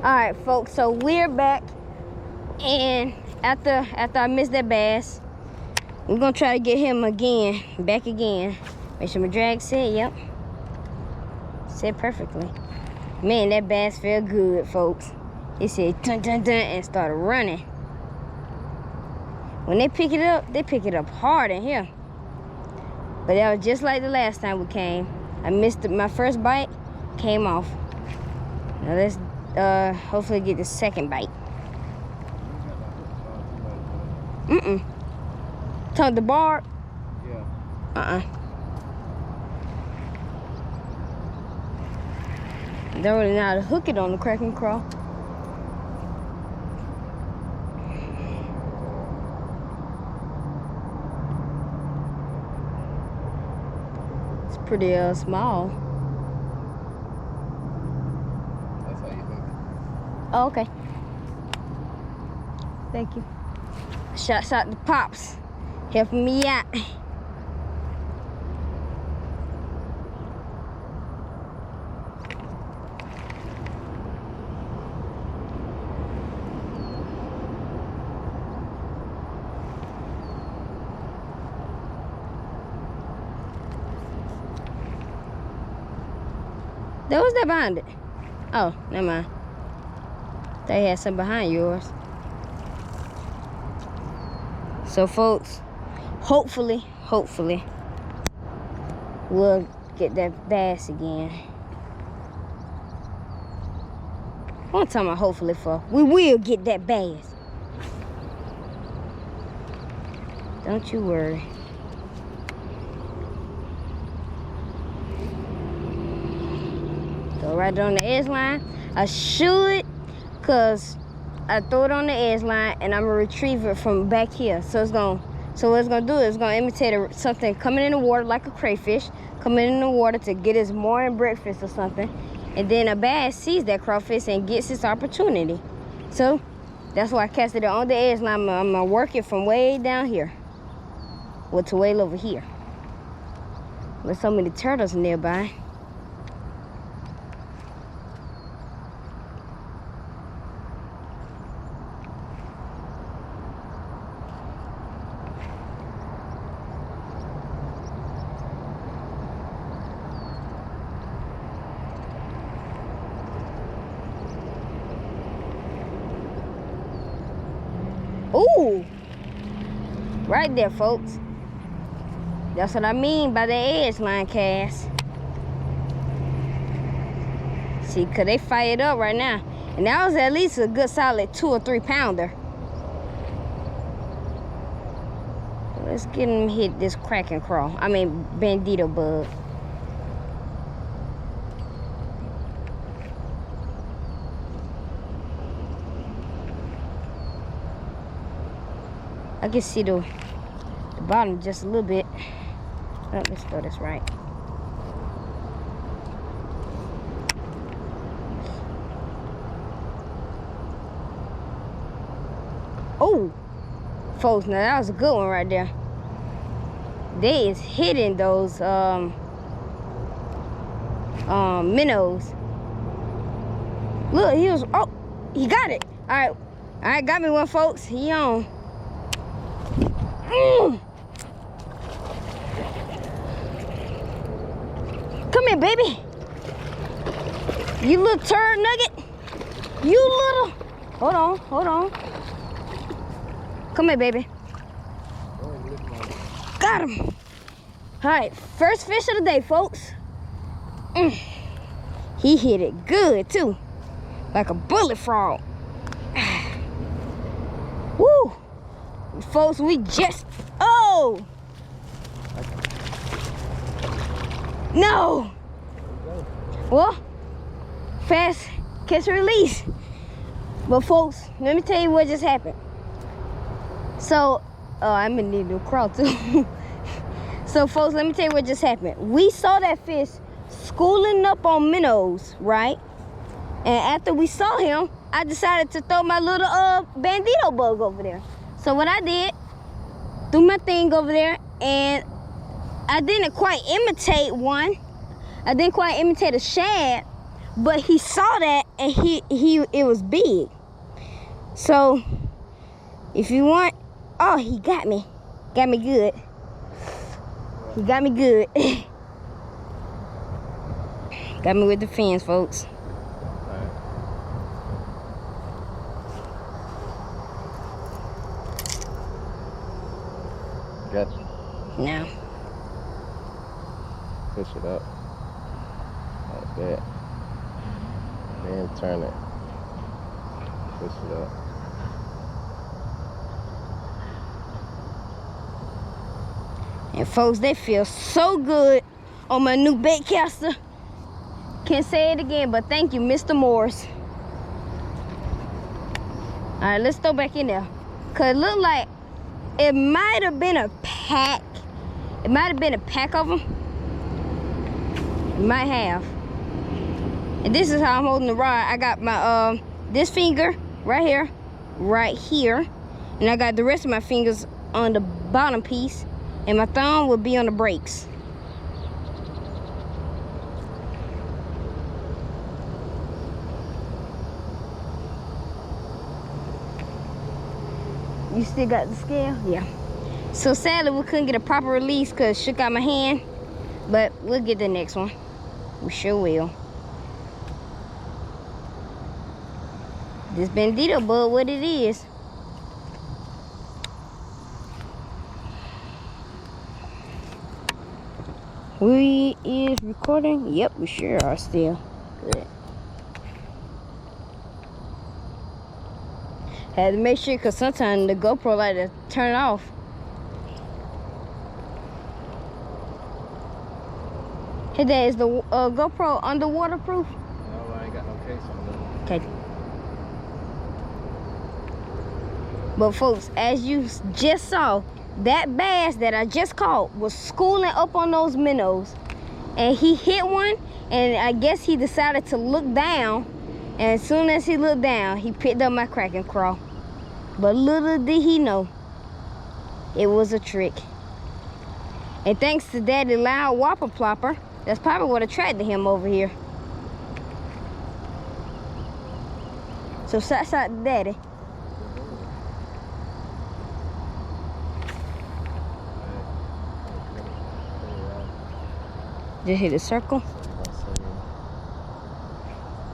Alright folks, so we're back, and after I missed that bass, we're gonna try to get him back again. Make sure my drag set, yep. Set perfectly. Man, that bass felt good, folks. It said dun dun dun and started running. When they pick it up hard in here. But that was just like the last time we came. I missed my first bite, came off. Now let's hopefully get the second bite. Talk the barb? Yeah. Don't really know how to hook it on the Kraken Craw. It's pretty small. That's how you hook it. Oh, okay. Thank you. Shouts out to Pops, helping me out. There was that behind it. Oh, never mind. They had some behind yours. So folks, hopefully, we'll get that bass again. What I'm talking about hopefully for? We will get that bass. Don't you worry. Go right on the edge line. I should, cause I throw it on the edge line and I'm gonna retrieve it from back here. So what it's gonna do is it's gonna imitate something coming in the water like a crayfish, coming in the water to get his morning breakfast or something. And then a bass sees that crawfish and gets its opportunity. So that's why I casted it on the edge line. I'm gonna work it from way down here. Well, to way over here. There's so many turtles nearby. Ooh, right there, folks. That's what I mean by the edge line cast. See, cause they fired up right now. And that was at least a good solid 2 or 3 pounder. Let's get him hit this Kraken Craw. I mean, bandito bug. I can see the bottom just a little bit. Oh, let's throw this right. Oh, folks, now that was a good one right there. They is hitting those minnows. Look, he got it. All right, got me one, folks. He on. Come here, baby. You little turd nugget. You little. Hold on. Come here, baby. Got him. All right, first fish of the day, folks. He hit it good, too. Like a bullet frog. Woo. Folks, we just, oh! No! Well, fast catch and release. But folks, let me tell you what just happened. So, I'm gonna need to crawl too. So folks, let me tell you what just happened. We saw that fish schooling up on minnows, right? And after we saw him, I decided to throw my little bandito bug over there. So what I did, threw my thing over there, and I didn't quite imitate one. I didn't quite imitate a shad, but he saw that and it was big. So if you want, oh, he got me good. He got me good. Got me with the fins, folks. Got you. Now. Push it up. Like that. Then turn it. Push it up. And folks, they feel so good on my new bait caster. Can't say it again, but thank you, Mr. Morris. All right, let's throw back in there. Cause it looked like it might have been a pack. It might have been a pack of them. It might have. And this is how I'm holding the rod. I got my this finger right here, and I got the rest of my fingers on the bottom piece, and my thumb will be on the brakes. You still got the scale? Yeah. So sadly, we couldn't get a proper release because it shook out my hand, but we'll get the next one. We sure will. This Bandito bud, what it is. We is recording? Yep, we sure are still. Good. Had to make sure, because sometimes the GoPro like to turn off. Hey, Dad, is the GoPro underwater proof? No, I ain't got no case on it. Okay. But folks, as you just saw, that bass that I just caught was schooling up on those minnows. And he hit one, and I guess he decided to look down. And as soon as he looked down, he picked up my Kraken crawl. But little did he know, it was a trick. And thanks to Daddy Loud Whopper Plopper, that's probably what attracted him over here. So shouts out to Daddy. Just hit a circle.